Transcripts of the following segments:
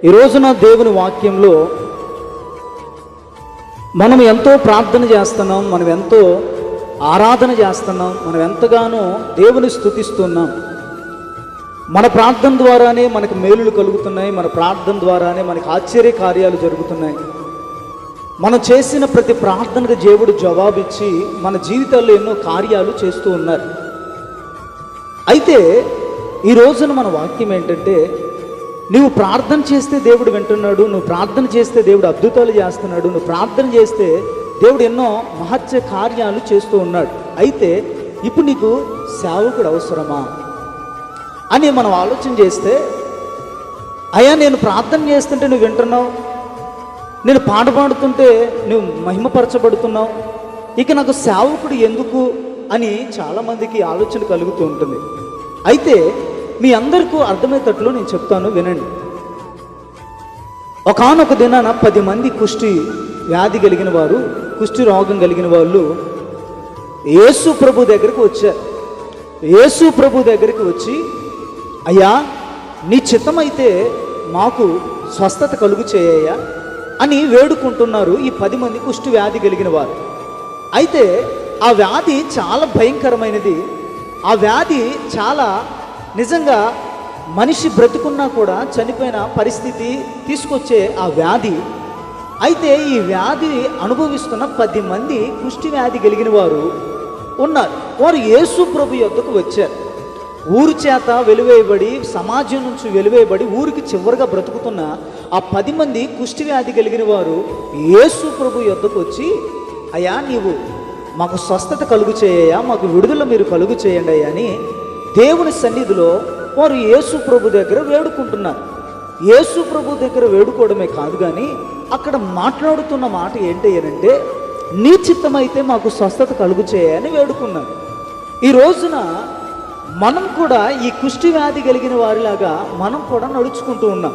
ఈ రోజున దేవుని వాక్యంలో మనం ఎంతో ప్రార్థన చేస్తున్నాం, మనం ఎంతో ఆరాధన చేస్తున్నాం, మనం ఎంతగానో దేవుని స్తుతిస్తున్నాం. మన ప్రార్థన ద్వారానే మనకు మేలులు కలుగుతున్నాయి, మన ప్రార్థన ద్వారానే మనకు ఆశ్చర్య కార్యాలు జరుగుతున్నాయి. మనం చేసిన ప్రతి ప్రార్థనకు దేవుడు జవాబిచ్చి మన జీవితాల్లో ఎన్నో కార్యాలు చేస్తూ ఉన్నారు. అయితే ఈ రోజున మన వాక్యం ఏంటంటే, నువ్వు ప్రార్థన చేస్తే దేవుడు వింటున్నాడు, నువ్వు ప్రార్థన చేస్తే దేవుడు అద్భుతాలు చేస్తున్నాడు, నువ్వు ప్రార్థన చేస్తే దేవుడు ఎన్నో మహత్య కార్యాలు చేస్తూ ఉన్నాడు. అయితే ఇప్పుడు నీకు సేవకుడు అవసరమా అని మనం ఆలోచన చేస్తే, అయ్యా నేను ప్రార్థన చేస్తుంటే నువ్వు వింటున్నావు, నేను పాట పాడుతుంటే నువ్వు మహిమపరచబడుతున్నావు, ఇక నాకు సేవకుడు ఎందుకు అని చాలామందికి ఆలోచన కలుగుతూ ఉంటుంది. అయితే మీ అందరికీ అర్థమయ్యేటట్లు నేను చెప్తాను, వినండి. ఒకానొక దినాన 10 మంది కుష్టి వ్యాధి కలిగిన వారు, కుష్టి రోగం కలిగిన వాళ్ళు యేసు ప్రభు దగ్గరికి వచ్చారు. యేసు ప్రభు దగ్గరికి వచ్చి, అయ్యా నీ చిత్తమైతే మాకు స్వస్థత కలుగు చేయ్యా అని వేడుకుంటున్నారు ఈ 10 మంది కుష్టి వ్యాధి కలిగిన వారు. అయితే ఆ వ్యాధి చాలా భయంకరమైనది. ఆ వ్యాధి చాలా నిజంగా మనిషి బ్రతుకున్నా కూడా చనిపోయిన పరిస్థితి తీసుకొచ్చే ఆ వ్యాధి. అయితే ఈ వ్యాధి అనుభవిస్తున్న 10 మంది కుష్టి వ్యాధి కలిగిన వారు ఉన్నారు. వారు యేసు ప్రభు యొద్దకు వచ్చారు. ఊరు చేత వెలివేయబడి, సమాజం నుంచి వెలివేయబడి ఊరికి చివరిగా బ్రతుకుతున్న ఆ 10 మంది కుష్టి వ్యాధి కలిగిన వారు యేసు ప్రభు యొద్దకు వచ్చి, అయ్యా నీవు మాకు స్వస్థత కలుగు చేయ్యా, మాకు విడుదల మీరు కలుగు చేయండి అయ్యా అని దేవుని సన్నిధిలో వారు యేసు ప్రభు దగ్గర వేడుకుంటున్నారు. యేసు ప్రభు దగ్గర వేడుకోవడమే కాదు కానీ అక్కడ మాట్లాడుతున్న మాట ఏంటంటే, నీ చిత్తమైతే మాకు స్వస్థత కలుగు చేయని వేడుకున్నారు. ఈ రోజున మనం కూడా ఈ కుష్టి వ్యాధి కలిగిన వారిలాగా మనం కూడా నడుచుకుంటూ ఉన్నాం.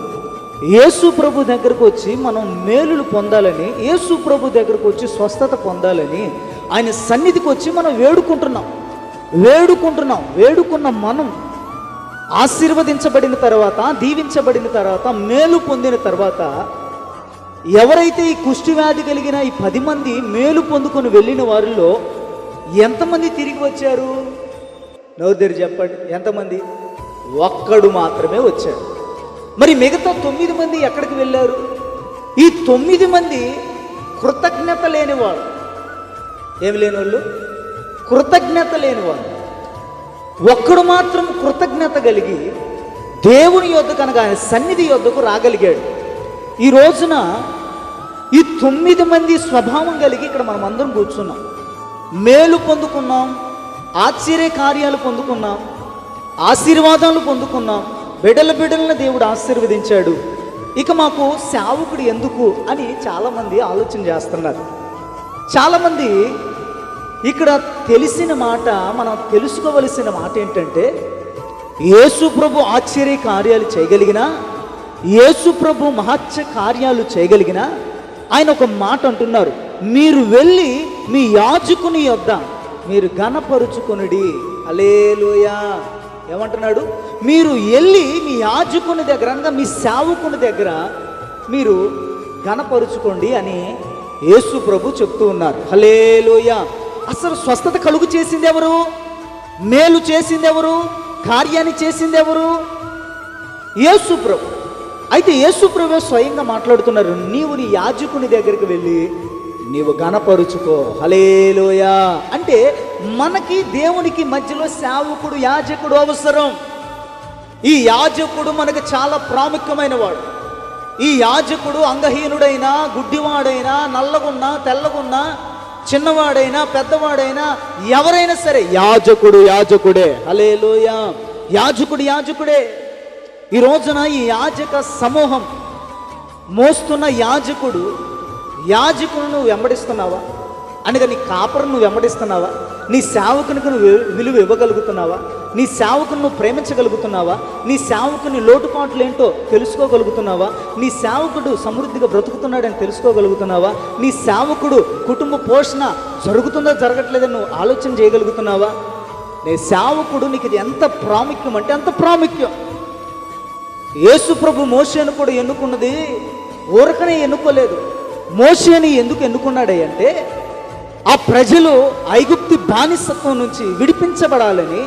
యేసు ప్రభు దగ్గరకు వచ్చి మనం మేలులు పొందాలని, యేసు ప్రభు దగ్గరకు వచ్చి స్వస్థత పొందాలని ఆయన సన్నిధికి వచ్చి మనం వేడుకుంటున్నాం. వేడుకున్న మనం ఆశీర్వదించబడిన తర్వాత, దీవించబడిన తర్వాత, మేలు పొందిన తర్వాత, ఎవరైతే ఈ కుష్టి వ్యాధి కలిగిన ఈ 10 మంది మేలు పొందుకొని వెళ్ళిన వారిలో ఎంతమంది తిరిగి వచ్చారు? నవ్వుదేరు చెప్పండి, ఎంతమంది? ఒక్కడు మాత్రమే వచ్చాడు. మరి మిగతా 9 మంది ఎక్కడికి వెళ్ళారు? ఈ 9 మంది కృతజ్ఞత లేనివాళ్ళు. ఏమి లేని వాళ్ళు? కృతజ్ఞత లేనివాళ్ళు. ఒక్కడు మాత్రం కృతజ్ఞత కలిగి దేవుని యొద్దకు అనగా ఆయన సన్నిధి యొద్దకు రాగలిగాడు. ఈ రోజున ఈ 9 మంది స్వభావం కలిగి ఇక్కడ మనం అందరం కూర్చున్నాం. మేలు పొందుకున్నాం, ఆశ్చర్య కార్యాలు పొందుకున్నాం, ఆశీర్వాదాలు పొందుకున్నాం, బిడ్డలను దేవుడు ఆశీర్వదించాడు. ఇక మాకు సేవకుడు ఎందుకు అని చాలామంది ఆలోచన చేస్తున్నారు. చాలామంది ఇక్కడ తెలిసిన మాట, మనం తెలుసుకోవలసిన మాట ఏంటంటే, యేసు ప్రభు ఆశ్చర్య కార్యాలు చేయగలిగినా, యేసు ప్రభు మహత్య కార్యాలు చేయగలిగినా ఆయన ఒక మాట అంటున్నారు, మీరు వెళ్ళి మీ యాజకుని యొద్ద మీరు ఘనపరుచుకొనుడి. హల్లెలూయా. ఏమంటున్నాడు? మీరు వెళ్ళి మీ యాజకుని దగ్గర అనగా మీ సేవకుని దగ్గర మీరు ఘనపరుచుకోండి అని యేసు ప్రభు చెప్తూ ఉన్నారు. హల్లెలూయా. అసలు స్వస్థత కలుగు చేసింది ఎవరు? మేలు చేసింది ఎవరు? కార్యాన్ని చేసింది ఎవరు? యేసు ప్రభు. అయితే యేసు ప్రభు స్వయంగా మాట్లాడుతున్నారు, నీవు నీ యాజకుని దగ్గరికి వెళ్ళి నీవు ఘనపరుచుకో. హల్లెలూయా. అంటే మనకి దేవునికి మధ్యలో సేవకుడు, యాజకుడు అవసరం. ఈ యాజకుడు మనకు చాలా ప్రాముఖ్యమైన వాడు. ఈ యాజకుడు అంగహీనుడైనా, గుడ్డివాడైనా, నల్లగున్నా, తెల్లగున్నా, చిన్నవాడైనా, పెద్దవాడైనా, ఎవరైనా సరే యాజకుడు యాజకుడే. హల్లెలూయా. యాజకుడే. ఈ రోజున ఈ యాజక సమూహం మోస్తున్న యాజకుడు నువ్వు వెంబడిస్తున్నావా? అనగా నీ కాపరును నువ్వు వెంబడిస్తున్నావా? నీ సేవకునికి నువ్వు విలువ ఇవ్వగలుగుతున్నావా? నీ సేవకుని నువ్వు ప్రేమించగలుగుతున్నావా? నీ సేవకుని లోటుపాట్లు ఏంటో తెలుసుకోగలుగుతున్నావా? నీ సేవకుడు సమృద్ధిగా బ్రతుకుతున్నాడని తెలుసుకోగలుగుతున్నావా? నీ సేవకుడు కుటుంబ పోషణ జరుగుతుందో జరగట్లేదని నువ్వు ఆలోచన చేయగలుగుతున్నావా? నీ సేవకుడు నీకు ఎంత ప్రాముఖ్యం అంటే అంత ప్రాముఖ్యం. యేసు ప్రభు మోషేను కూడా ఎన్నుకున్నది ఊరకనే ఎన్నుకోలేదు. మోషేని ఎందుకు ఎన్నుకున్నాడే అంటే ఆ ప్రజలు ఐగుప్తి బానిసత్వం నుంచి విడిపించబడాలని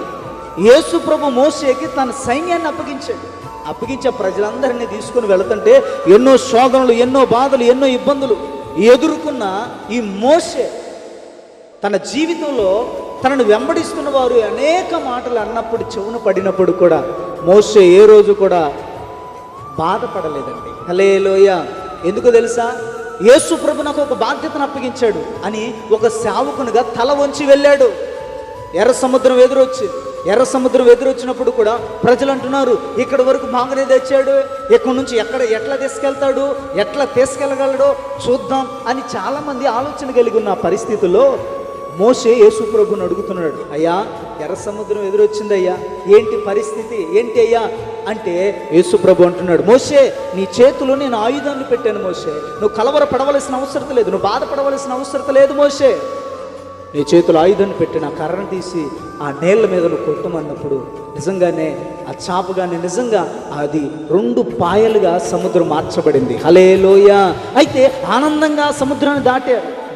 యేసు ప్రభు మోషేకి తన సైన్యాన్ని అప్పగించే ప్రజలందరినీ తీసుకుని వెళుతుంటే ఎన్నో శోధనలు, ఎన్నో బాధలు, ఎన్నో ఇబ్బందులు ఎదుర్కొన్న ఈ మోషే తన జీవితంలో తనను వెంబడిస్తున్న వారు అనేక మాటలు అన్నప్పుడు, చెవున పడినప్పుడు కూడా మోషే ఏ రోజు కూడా బాధపడలేదండి. హల్లెలూయా. ఎందుకు తెలుసా? యేసు ప్రభు నాకు ఒక బాధ్యతను అప్పగించాడు అని ఒక సేవకునిగా తల వంచి వెళ్ళాడు. ఎర్ర సముద్రం ఎదురొచ్చినప్పుడు కూడా ప్రజలు అంటున్నారు, ఇక్కడి వరకు బాగానే తెచ్చాడు, ఇక్కడి నుంచి ఎట్లా తీసుకెళ్ళగలడో చూద్దాం అని చాలామంది ఆలోచన కలిగి ఉన్న పరిస్థితుల్లో మోషే యేసు ప్రభుని అడుగుతున్నాడు, అయ్యా ఎర్ర సముద్రం ఎదురొచ్చిందయ్యా, ఏంటి పరిస్థితి ఏంటి అయ్యా అంటే యేసు ప్రభు అంటున్నాడు, మోషే నీ చేతిలో నేను ఆయుధాన్ని పెట్టాను మోషే, నువ్వు కలవరపడవలసిన అవసరం లేదు, నువ్వు బాధపడవలసిన అవసరం లేదు మోషే, నీ చేతులు ఆయుధాన్ని పెట్టి నా కర్రను తీసి ఆ నేళ్ల మీద నువ్వు కొట్టమన్నప్పుడు నిజంగానే ఆ చాపగానే నిజంగా అది 2 పాయలుగా సముద్రం మార్చబడింది. హల్లెలూయా. అయితే ఆనందంగా సముద్రాన్ని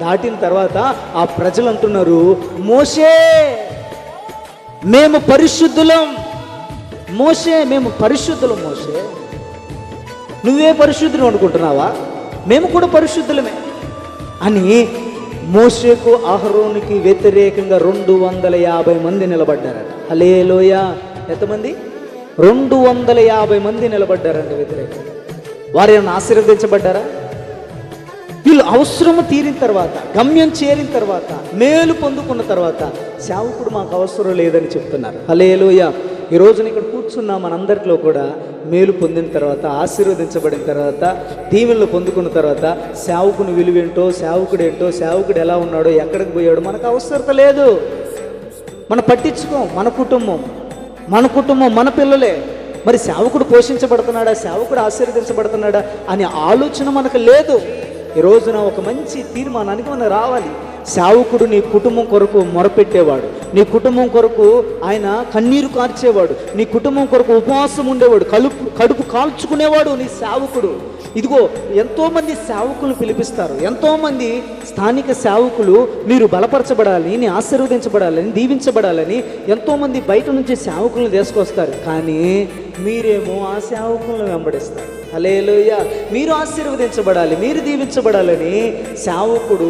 దాటిన తర్వాత ఆ ప్రజలు అంటున్నారు, మోషే మేము పరిశుద్ధులం, మోషే నువ్వే పరిశుద్ధులు అనుకుంటున్నావా? మేము కూడా పరిశుద్ధులమే అని మోషేకు అహరోనుకి వ్యతిరేకంగా 250 మంది నిలబడ్డారట. హల్లెలూయా. ఎంతమంది? 250 మంది నిలబడ్డారంట వ్యతిరేకంగా. వారు ఏమైనా ఆశీర్వదించబడ్డారా? వీళ్ళు అవసరము తీరిన తర్వాత, గమ్యం చేరిన తర్వాత, మేలు పొందుకున్న తర్వాత సేవకుడు మాకు అవసరం లేదని చెప్తున్నారు. హల్లెలూయా. ఈ రోజున ఇక్కడ కూర్చున్న మనందరిలో కూడా మేలు పొందిన తర్వాత, ఆశీర్వదించబడిన తర్వాత, దీవెనలు పొందుకున్న తర్వాత సేవకుని విలువేంటో, సేవకుడేంటో, సేవకుడు ఎలా ఉన్నాడో, ఎక్కడికి పోయాడో మనకు అవసరం లేదు. మనం పట్టించుకోం. మన కుటుంబం మన పిల్లలే. మరి సేవకుడు పోషించబడుతున్నాడా, సేవకుడు ఆశీర్వదించబడుతున్నాడా అనే ఆలోచన మనకు లేదు. ఈ రోజున ఒక మంచి తీర్మానానికి మనం రావాలి. సేవకుడు నీ కుటుంబం కొరకు మొరపెట్టేవాడు, నీ కుటుంబం కొరకు ఆయన కన్నీరు కార్చేవాడు, నీ కుటుంబం కొరకు ఉపవాసం ఉండేవాడు, కడుపు కాల్చుకునేవాడు నీ సేవకుడు. ఇదిగో ఎంతోమంది సేవకులు పిలిపిస్తారు, ఎంతోమంది స్థానిక సేవకులు మీరు బలపరచబడాలని, ఆశీర్వదించబడాలని, దీవించబడాలని ఎంతోమంది బయట నుంచి సేవకులను తీసుకొస్తారు. కానీ మీరేమో ఆ సేవకులను వెంబడిస్తారు. హల్లెలూయా. మీరు ఆశీర్వదించబడాలి, మీరు దీవించబడాలని సేవకుడు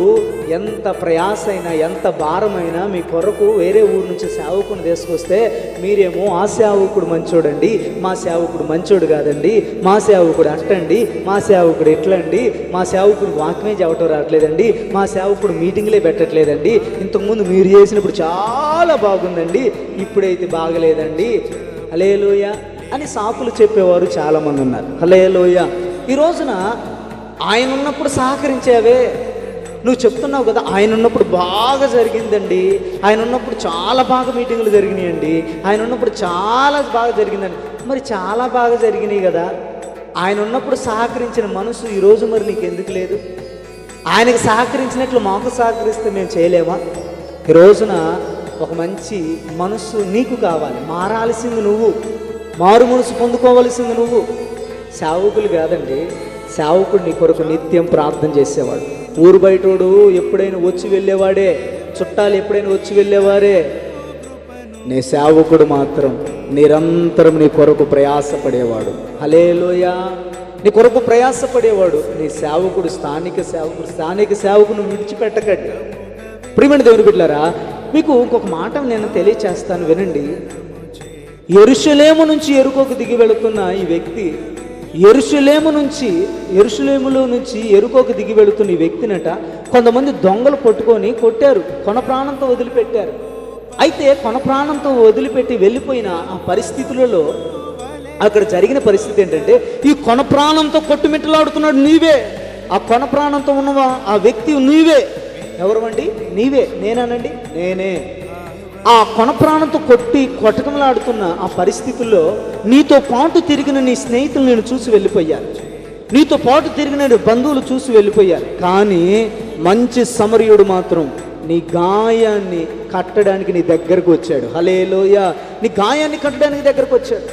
ఎంత ప్రయాసైనా, ఎంత భారమైనా మీ కొరకు వేరే ఊరు నుంచి సేవకుని తీసుకొస్తే మీరేమో ఆ సేవకుడు మంచోడండి, మా సేవకుడు మంచోడు కాదండి, మా సేవకుడు అట్టండి, మా సేవకుడు ఎట్లండి, మా సేవకుడు వాక్యమే చెప్పటం రావట్లేదండి, మా సేవకుడు మీటింగ్లే పెట్టట్లేదండి, ఇంతకుముందు మీరు చేసినప్పుడు చాలా బాగుందండి, ఇప్పుడైతే బాగలేదండి, హల్లెలూయా అని సాకులు చెప్పేవారు చాలామంది ఉన్నారు. హల్లెలూయా. ఈ రోజున ఆయన ఉన్నప్పుడు సహకరించేవే. నువ్వు చెప్తున్నావు కదా, ఆయన ఉన్నప్పుడు బాగా జరిగిందండి, ఆయన ఉన్నప్పుడు చాలా బాగా మీటింగులు జరిగినాయండి, ఆయన ఉన్నప్పుడు చాలా బాగా జరిగిందండి. మరి చాలా బాగా జరిగినాయి కదా, ఆయన ఉన్నప్పుడు సహకరించిన మనసు ఈరోజు మరి నీకు ఎందుకు లేదు? ఆయనకు సహకరించినట్లు మాకు సహకరిస్తే మేము చేయలేమా? ఈ రోజున ఒక మంచి మనసు నీకు కావాలి. మారాల్సింది నువ్వు, మారు మనసు పొందుకోవలసింది నువ్వు. సేవకులు కాదండి, సేవకుడు నీ కొరకు నిత్యం ప్రార్థన చేసేవాడు. ఊరు బయటోడు ఎప్పుడైనా వచ్చి వెళ్ళేవాడే, చుట్టాలు ఎప్పుడైనా వచ్చి వెళ్ళేవారే. నీ సేవకుడు మాత్రం నిరంతరం నీ కొరకు ప్రయాసపడేవాడు. హల్లెలూయా. నీ కొరకు ప్రయాసపడేవాడు. నీ సేవకుడు స్థానిక సేవకును విడిచిపెట్టకండి. ప్రియమైన దేవుని బిడ్డలారా, మీకు ఇంకొక మాట నేను తెలియచేస్తాను, వినండి. యెరూషలేము నుంచి యెరికోకు దిగి వెళుతున్న ఈ వ్యక్తి, యెరూషలేములో నుంచి యెరికోకు దిగి వెళుతున్న ఈ వ్యక్తినట కొంతమంది దొంగలు పట్టుకొని కొట్టారు, కొన ప్రాణంతో వదిలిపెట్టారు. అయితే కొన ప్రాణంతో వదిలిపెట్టి వెళ్ళిపోయిన ఆ పరిస్థితులలో అక్కడ జరిగిన పరిస్థితి ఏంటంటే, ఈ కొన ప్రాణంతో కొట్టుమిట్టలాడుతున్నాడు నీవే, ఆ కొన ప్రాణంతో ఉన్నవా ఆ వ్యక్తి నీవే. ఎవరమండి? నీవే. నేనానండి? నేనే. ఆ కొన ప్రాణంతో కొట్టకమలాడుతున్న ఆ పరిస్థితుల్లో నీతో పాటు తిరిగిన నీ స్నేహితులు నేను చూసి వెళ్ళిపోయారు, నీతో పాటు తిరిగిన బంధువులు చూసి వెళ్ళిపోయారు. కానీ మంచి సమరయుడు మాత్రం నీ గాయాన్ని కట్టడానికి నీ దగ్గరకు వచ్చాడు. హల్లెలూయా. నీ గాయాన్ని కట్టడానికి దగ్గరకు వచ్చాడు.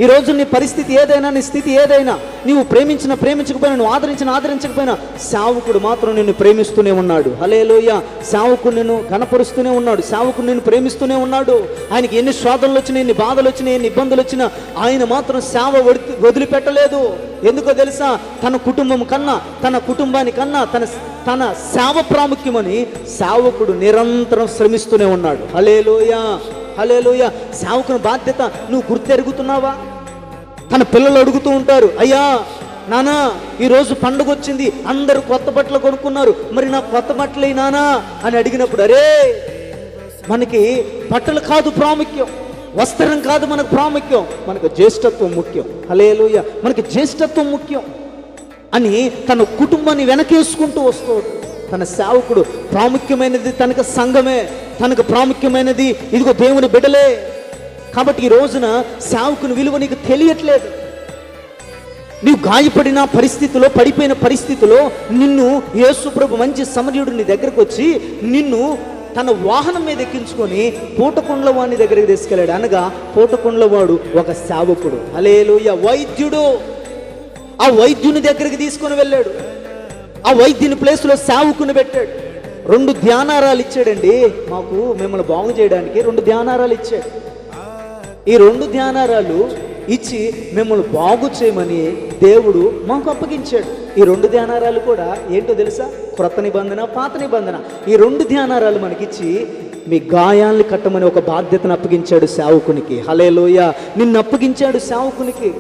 ఈరోజు నీ పరిస్థితి ఏదైనా, నీ స్థితి ఏదైనా, నీవు ప్రేమించకపోయినా, నువ్వు ఆదరించకపోయినా సేవకుడు మాత్రం నిన్ను ప్రేమిస్తూనే ఉన్నాడు. హల్లెలూయా. సేవకుడు నిన్ను కనపరుస్తూనే ఉన్నాడు, సేవకుడు నిన్ను ప్రేమిస్తూనే ఉన్నాడు. ఆయనకి ఎన్ని శోధనలు వచ్చినా, ఎన్ని బాధలు వచ్చినా, ఎన్ని ఇబ్బందులు వచ్చినా ఆయన మాత్రం సేవ వదిలిపెట్టలేదు. ఎందుకో తెలుసా? తన కుటుంబం కన్నా, తన కుటుంబాని కన్నా తన సేవ ప్రాముఖ్యమని సేవకుడు నిరంతరం శ్రమిస్తూనే ఉన్నాడు. హల్లెలూయా, హల్లెలూయా. సేవకుని బాధ్యత నువ్వు గుర్తెరుగుతున్నావా? తన పిల్లలు అడుగుతూ ఉంటారు, అయ్యా నానా ఈరోజు పండుగ వచ్చింది, అందరూ కొత్త బట్టలు కొనుక్కున్నారు, మరి నాకు కొత్త బట్టలు నానా అని అడిగినప్పుడు, అరే మనకి బట్టలు కాదు ప్రాముఖ్యం, వస్త్రం కాదు మనకు ప్రాముఖ్యం, మనకు జ్యేష్ఠత్వం ముఖ్యం. హల్లెలూయా. మనకి జ్యేష్ఠత్వం ముఖ్యం అని తన కుటుంబాన్ని వెనకేసుకుంటూ వస్తాడు. తన సేవకుడు ప్రాముఖ్యమైనది తనకు సంఘమే, తనకు ప్రాముఖ్యమైనది ఇదిగో దేవుని బిడ్డలే. కాబట్టి ఈ రోజున సేవకుని విలువ నీకు తెలియట్లేదు. నీవు గాయపడిన పరిస్థితిలో, పడిపోయిన పరిస్థితిలో నిన్ను యేసు ప్రభు మంచి సమరయుడు నీ దగ్గరకు వచ్చి నిన్ను తన వాహనం మీద ఎక్కించుకొని పూటకొండల వాడిని దగ్గరికి తీసుకెళ్ళాడు. అనగా పూటకొండల వాడు ఒక సేవకుడు. హల్లెలూయా. వైద్యుడు. ఆ వైద్యుని దగ్గరికి తీసుకొని వెళ్ళాడు. ఆ వైద్యుని ప్లేస్లో సేవకుని పెట్టాడు. 2 ధ్యానారాలు ఇచ్చాడండి. మాకు మిమ్మల్ని బాగు చేయడానికి 2 ధ్యానారాలు ఇచ్చాడు. ఈ 2 ధ్యానారాలు ఇచ్చి మిమ్మల్ని బాగు చేయమని దేవుడు మాకు అప్పగించాడు. ఈ 2 ధ్యానారాలు కూడా ఏంటో తెలుసా? క్రొత్త నిబంధన, పాత నిబంధన. ఈ 2 ధ్యానారాలు మనకిచ్చి మీ గాయాల్ని కట్టమని ఒక బాధ్యతను అప్పగించాడు సేవకునికి. హల్లెలూయా. నిన్ను అప్పగించాడు సేవకునికి.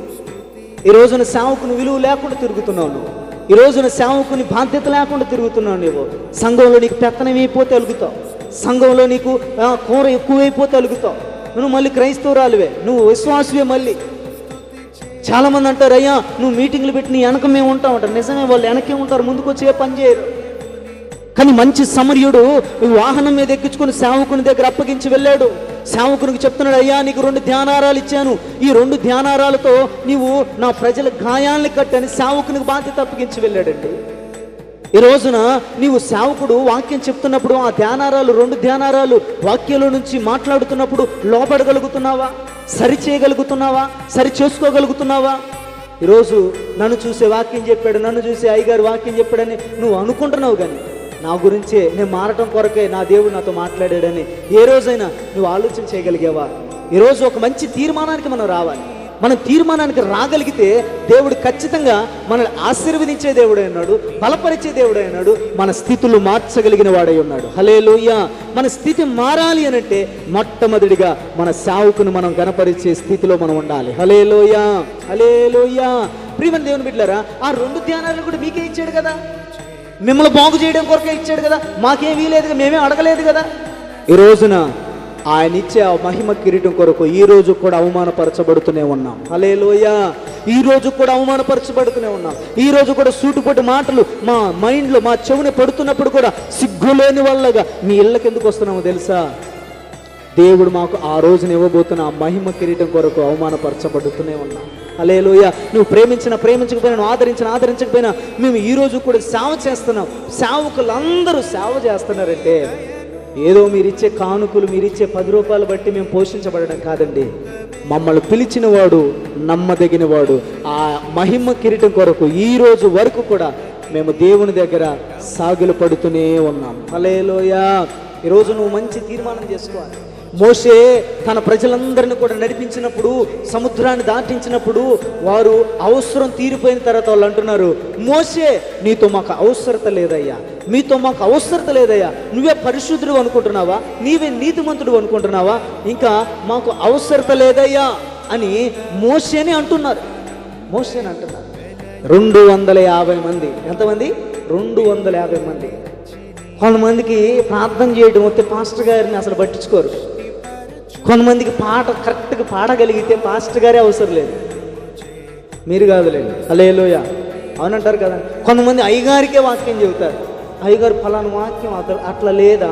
ఈ రోజున సేవకుని విలువ లేకుండా తిరుగుతున్నావు నువ్వు. ఈ రోజున సేవకుని బాధ్యత లేకుండా తిరుగుతున్నావు నువ్వు. సంఘంలో నీకు పెత్తనం అయిపోతే అలుగుతావు, సంఘంలో నీకు కూర ఎక్కువైపోతే అలుగుతావు. నువ్వు మళ్ళీ క్రైస్తవురాలువే, నువ్వు విశ్వాసవే. మళ్ళీ చాలామంది అంటారు, అయ్యా నువ్వు మీటింగ్లు పెట్టి నీ వెనక మేము ఉంటాం అంటారు. నిజమే, వాళ్ళు వెనకే ఉంటారు, ముందుకు వచ్చి ఏ పని చేయరు. కానీ మంచి సమరయుడు వాహనం మీద ఎక్కించుకొని సేవకుని దగ్గర అప్పగించి వెళ్ళాడు. సేవకునికి చెప్తున్నాడు, అయ్యా నీకు 2 ధ్యానారాలు ఇచ్చాను, ఈ 2 ధ్యానారాలతో నీవు నా ప్రజల గాయాల్ని కట్టని సేవకునికి బాధ్యత అప్పగించి వెళ్ళాడండి. ఈ రోజున నీవు సేవకుడు వాక్యం చెప్తున్నప్పుడు ఆ ధ్యానారాలు 2 ధ్యానారాలు వాక్యంలో నుంచి మాట్లాడుతున్నప్పుడు లోపడగలుగుతున్నావా? సరి చేయగలుగుతున్నావా? సరి చేసుకోగలుగుతున్నావా? ఈరోజు నన్ను చూసే వాక్యం చెప్పాడు, నన్ను చూసే అయ్యగారు వాక్యం చెప్పాడని నువ్వు అనుకుంటున్నావు. కానీ నా గురించే నేను మారటం కొరకే నా దేవుడు నాతో మాట్లాడాడని ఏ రోజైనా నువ్వు ఆలోచన చేయగలిగావా? ఈరోజు ఒక మంచి తీర్మానానికి మనం రావాలి. మనం తీర్మానానికి రాగలిగితే దేవుడు ఖచ్చితంగా మనల్ని ఆశీర్వదించే దేవుడై ఉన్నాడు, బలపరిచే దేవుడై ఉన్నాడు, మన స్థితులు మార్చగలిగిన వాడై ఉన్నాడు. హల్లెలూయా. మన స్థితి మారాలి అనంటే మొట్టమొదటిగా మన సేవకుని మనం గణపరిచే స్థితిలో మనం ఉండాలి. హల్లెలూయా, హల్లెలూయా. ప్రియమైన దేవుని బిడ్డలారా, ఆ 2 ధ్యానాలు కూడా మీకే ఇచ్చాడు కదా, మిమ్మల్ని బాగు చేయడం కొరకే ఇచ్చాడు కదా, మాకేం వీలేదు, మేమే అడగలేదు కదా. ఈ రోజున ఆయన ఇచ్చే ఆ మహిమ కిరీటం కొరకు ఈ రోజు కూడా అవమానపరచబడుతూనే ఉన్నాం. హల్లెలూయా. ఈ రోజు కూడా అవమానపరచబడుతూనే ఉన్నాం. ఈ రోజు కూడా సూటుపొట్టి మాటలు మా మైండ్లో, మా చెవుని పడుతున్నప్పుడు కూడా సిగ్గులేని వాళ్ళగా మీ ఇళ్ళకి ఎందుకు వస్తున్నామో తెలుసా? దేవుడు మాకు ఆ రోజున ఇవ్వబోతున్న ఆ మహిమ కిరీటం కొరకు అవమానపరచబడుతూనే ఉన్నాం. హల్లెలూయా. నువ్వు ప్రేమించకపోయినా, నువ్వు ఆదరించకపోయినా మేము ఈ రోజు కూడా సేవ చేస్తున్నాం. సేవకులందరూ సేవ చేస్తున్నారంటే ఏదో మీరిచ్చే కానుకలు, మీరిచ్చే 10 రూపాయలు బట్టి మేము పోషించబడడం కాదండి. మమ్మల్ని పిలిచిన వాడు నమ్మదగిన వాడు. ఆ మహిమ కిరీటం కొరకు ఈ రోజు వరకు కూడా మేము దేవుని దగ్గర సాగిలు పడుతూనే ఉన్నాం. హల్లెలూయా. ఈరోజు నువ్వు మంచి తీర్మానం చేసుకోవాలి. మోషే తన ప్రజలందరినీ కూడా నడిపించినప్పుడు, సముద్రాన్ని దాటించినప్పుడు వారు అవసరం తీరిపోయిన తర్వాత వాళ్ళు అంటున్నారు, మోషే నీతో మాకు అవసరత లేదయ్యా, మీతో మాకు అవసరత లేదయ్యా, నువ్వే పరిశుద్ధుడు అనుకుంటున్నావా, నీవే నీతిమంతుడు అనుకుంటున్నావా, ఇంకా మాకు అవసరత లేదయ్యా అని మోషేని అంటున్నారు. 250 మంది. ఎంతమంది? 250 మంది. కొంతమందికి ప్రార్థన చేయడం వస్తే పాస్టర్ గారిని అసలు పట్టించుకోరు. కొంతమందికి పాట కరెక్ట్గా పాడగలిగితే పాస్టర్ గారే అవసరం లేదు. మీరు కాదులేండి. హల్లెలూయా. అవునంటారు కదా. కొంతమంది అయ్యగారికే వాక్యం చెబుతారు. అయ్యగారు ఫలానా వాక్యం అట్లా లేదా,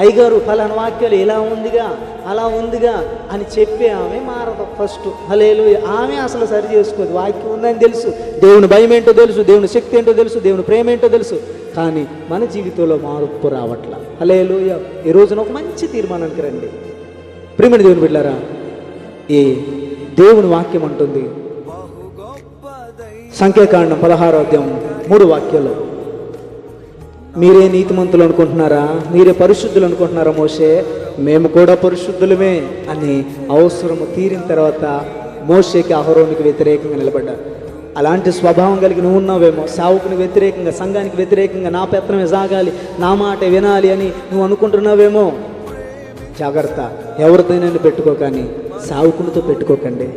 అయ్యగారు ఫలానా వాక్యాలు ఇలా ఉందిగా, అలా ఉందిగా అని చెప్పి ఆమె మారదు ఫస్ట్. హల్లెలూయా. ఆమె అసలు సరి చేసుకోదు. వాక్యం ఉందని తెలుసు, దేవుని భయం ఏంటో తెలుసు, దేవుని శక్తి ఏంటో తెలుసు, దేవుని ప్రేమ ఏంటో తెలుసు, కానీ మన జీవితంలో మార్పు రావట్లా. హల్లెలూయా. ఈ రోజున ఒక మంచి తీర్మానానికి రండి. ప్రియమైన దేవుని బిడ్డలారా, ఈ దేవుని వాక్యం అంటుంది, సంఖ్యాకాండం 16వ అధ్యాయం 3 వాక్యాలు, మీరే నీతిమంతులు అనుకుంటున్నారా, మీరే పరిశుద్ధులు అనుకుంటున్నారా మోషే, మేము కూడా పరిశుద్ధులమే అని అవసరము తీరిన తర్వాత మోషేకి అహరోనుకి వ్యతిరేకంగా నిలబడ్డారు. అలాంటి స్వభావం కలిగి నువ్వు ఉన్నావేమో, సావుకుని వ్యతిరేకంగా, సంఘానికి వ్యతిరేకంగా, నా పెత్తనమే సాగాలి, నా మాట వినాలి అని నువ్వు అనుకుంటున్నావేమో. జాగ్రత్త, ఎవరితోనైనా పెట్టుకో, కానీ సావుకునితో పెట్టుకోకండి.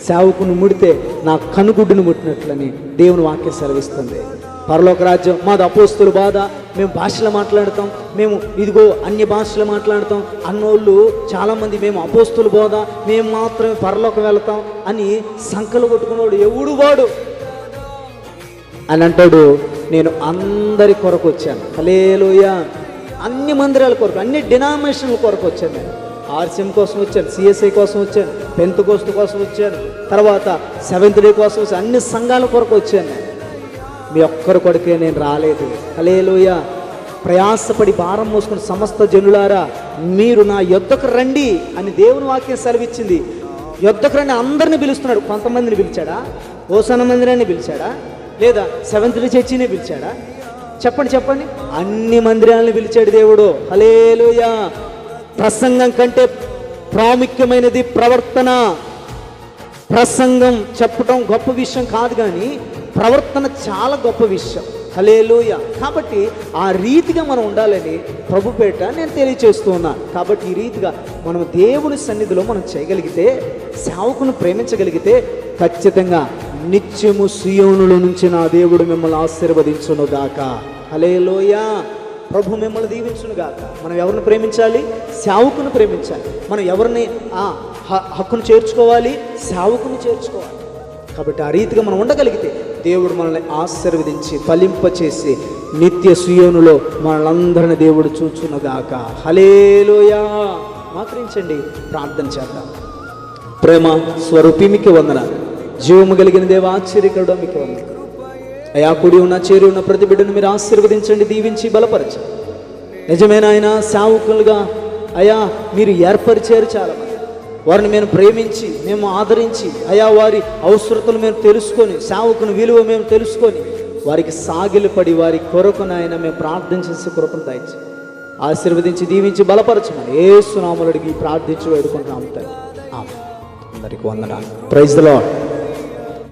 సావుకుని ముడితే నా కనుగుడ్డును ముట్టినట్లని దేవుని వాక్యం సెలవిస్తుంది. పరలోక రాజ్యం మాది అపోస్తుల బాధ, మేము భాషలు మాట్లాడతాం, మేము ఇదిగో అన్య భాషలు మాట్లాడతాం అన్నోళ్ళు చాలామంది, మేము అపోస్తుల బోధ, మేము మాత్రమే పరలోకం వెళతాం అని సంకలు కొట్టుకున్నాడు ఎవడు వాడు అని అంటాడు. నేను అందరి కొరకు వచ్చాను, హల్లెలూయా, అన్ని మందిరాల కొరకు, అన్ని డినామినేషన్ల కొరకు వచ్చాను. నేను ఆర్సిఎం కోసం వచ్చాను, సిఎస్ఐ కోసం వచ్చాను, పెంతెకోస్తు కోసం వచ్చాను, తర్వాత సెవెంత్ డే కోసం వచ్చాను, అన్ని సంఘాల కొరకు వచ్చాను. నేను మీ ఒక్కరి కొరకే నేను రాలేదు. హల్లెలూయా. ప్రయాసపడి భారం మోసుకుని సమస్త జనులారా మీరు నా యొద్దకు రండి అని దేవుని వాక్యం సెలవిచ్చింది. యొద్దకు రండి అందరిని పిలుస్తున్నాడు. కొంతమందిని పిలిచాడా? హోసన్న మందిరాన్ని పిలిచాడా? లేదా సెవెంత్ డే చర్చిని పిలిచాడా? చెప్పండి. అన్ని మందిరాలను పిలిచాడు దేవుడు. హల్లెలూయా. ప్రసంగం కంటే ప్రాముఖ్యమైనది ప్రవర్తన. ప్రసంగం చెప్పటం గొప్ప విషయం కాదు, కానీ ప్రవర్తన చాలా గొప్ప విషయం. హల్లెలూయా. కాబట్టి ఆ రీతిగా మనం ఉండాలని ప్రభుపేట నేను తెలియచేస్తూ ఉన్నాను. కాబట్టి ఈ రీతిగా మనం దేవుని సన్నిధిలో మనం చేయగలిగితే, సేవకుని ప్రేమించగలిగితే, ఖచ్చితంగా నిత్యము సియోనులో నుంచి నా దేవుడు మిమ్మల్ని ఆశీర్వదించునుగాక. హల్లెలూయా. ప్రభు మిమ్మల్ని దీవించునుగాక. మనం ఎవరిని ప్రేమించాలి? సేవకుని ప్రేమించాలి. మనం ఎవరిని హక్కును చేర్చుకోవాలి? సేవకుని చేర్చుకోవాలి. కాబట్టి ఆ రీతిగా మనం ఉండగలిగితే దేవుడు మనల్ని ఆశీర్వదించి ఫలింపచేసి నిత్య సియోనులో మనలందరిని దేవుడు చూచునుగాక. హల్లెలూయా. మాత్రించండి, ప్రార్థన చేద్దాం. ప్రేమ స్వరూపి మీకు వందనాలు. జీవము కలిగిన దేవ, ఆశ్చర్యకరుడా మీకు వందనాలు. అయా, కూడి ఉన్న చేరి ఉన్న ప్రతి బిడ్డను మీరు ఆశీర్వదించండి, దీవించి బలపరచండి. నిజమైన ఆయన సేవకులుగా అయా మీరు ఏర్పరిచారు చాలామంది. వారిని మేము ప్రేమించి, మేము ఆదరించి, అయా వారి అవసరతలు మేము తెలుసుకొని, సేవకుని విలువ మేము తెలుసుకొని, వారికి సాగిలపడి వారి కొరకు నాయన మేము ప్రార్థన చేసే కృపను దయచి ఆశీర్వదించి దీవించి బలపరచమని యేసు నామములో అడిగి ప్రార్థించి వేడుకుంటున్నాము తండ్రి. ఆమేన్. అందరికీ వందనాలు. Praise the lord.